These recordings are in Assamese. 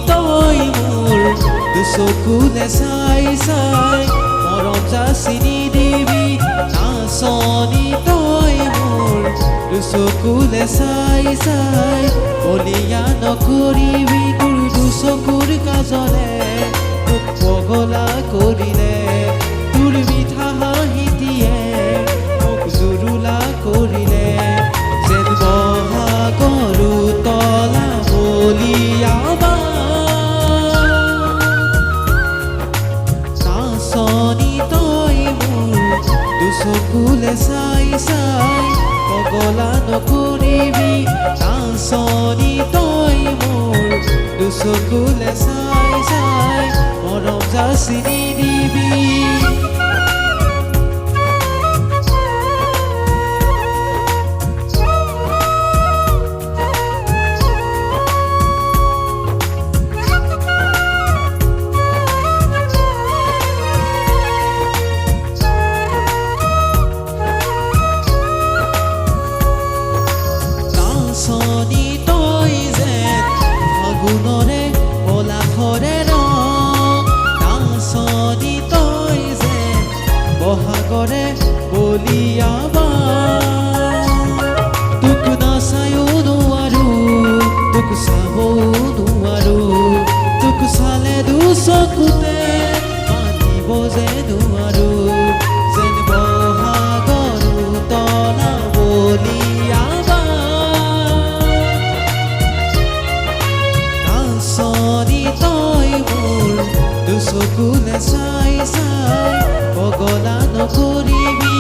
তই মোৰ দুচকুলে চাই চাই মৰম যাচি নিদিবি নাচনি তই মোৰ দুচকুলে চাই চাই বলিয়া নকৰিবি তোৰ দুচকুৰ কাজলে মোক পগলা কৰিলে তোৰ মিঠা হাঁহিটিয়ে মোক জুৰুলা কৰিলে যেন বহাগৰু তলা বলিয়া দুচকুলে চাই চাই পগলা নকৰিবি নাচনি তই মোৰ দুচকুলে চাই চাই মৰম যাচি নিদিবি নাচনি তই যেন ফাগুনৰে পলাশৰে ৰং নাচনি তই যেন বহাগৰে বলিয়া তোক নাচায়ো নোৱাৰো তোক চাবও নোৱাৰো তোক চালে দুচকুতে মাতিব যে নোৱাৰো যেন বহাগৰু তলা বলিয়া নাচনি তই মোৰ দুচকুলে চাই চাই পগলা নকৰিবি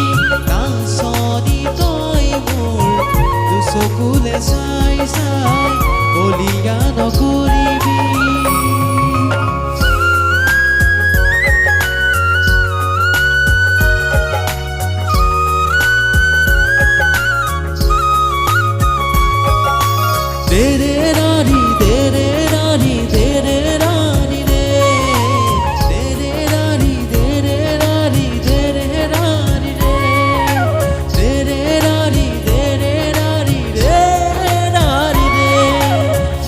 নাচনি তই মোৰ দুচকুলে চাই চাই বলিয়া নকৰিবি দেৰে ৰাণী দেৰে ৰাণী দেৰে ৰাণী ৰে দেৰে ৰাণী দেৰে ৰাণী দেৰে ৰাণী ৰে দেৰে ৰাণী দেৰে ৰাণী ৰে ৰাণী ৰে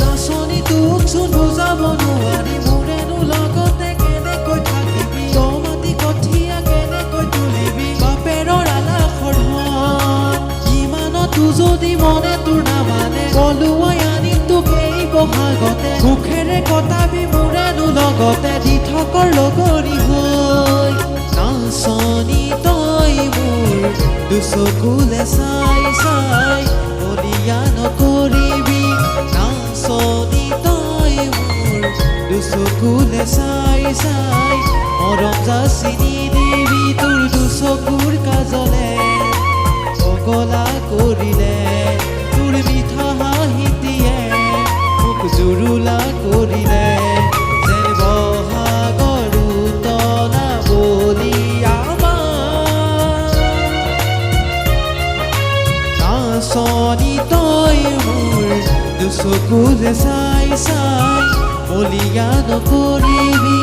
নাচনি তোক চোন বুজাব নোৱাৰি মোৰেনো লগতে কেনেকৈ থাকিবি তমাতি কঠীয়া কেনেকৈ তুলিবি বাপেৰৰ আলাসৰ ধন ইমানতো যদি মনে তোৰ নামানে কলোৱাই আনি তোক এই বহাগতে মুখেৰে কটাবি মোৰেনো লগতে দি থকৰ লগৰী হৈ নাচনি তই মোৰ দুচকুলে চাই চাই বলিয়া নকৰিবি নাচনি তই মোৰ দুচকুলে চাই চাই মৰম যাচি নিদিবি তোৰ দুচকুৰ কাজলে পগলা কৰিলে তোৰ মিঠা হাঁহিটিয়ে মোক জুৰুলা কৰিলে যেন বহাগৰু তলা বলিয়া নাচনি তই মোৰ দুচকুলে চাই চাই বলিয়া নকৰিবি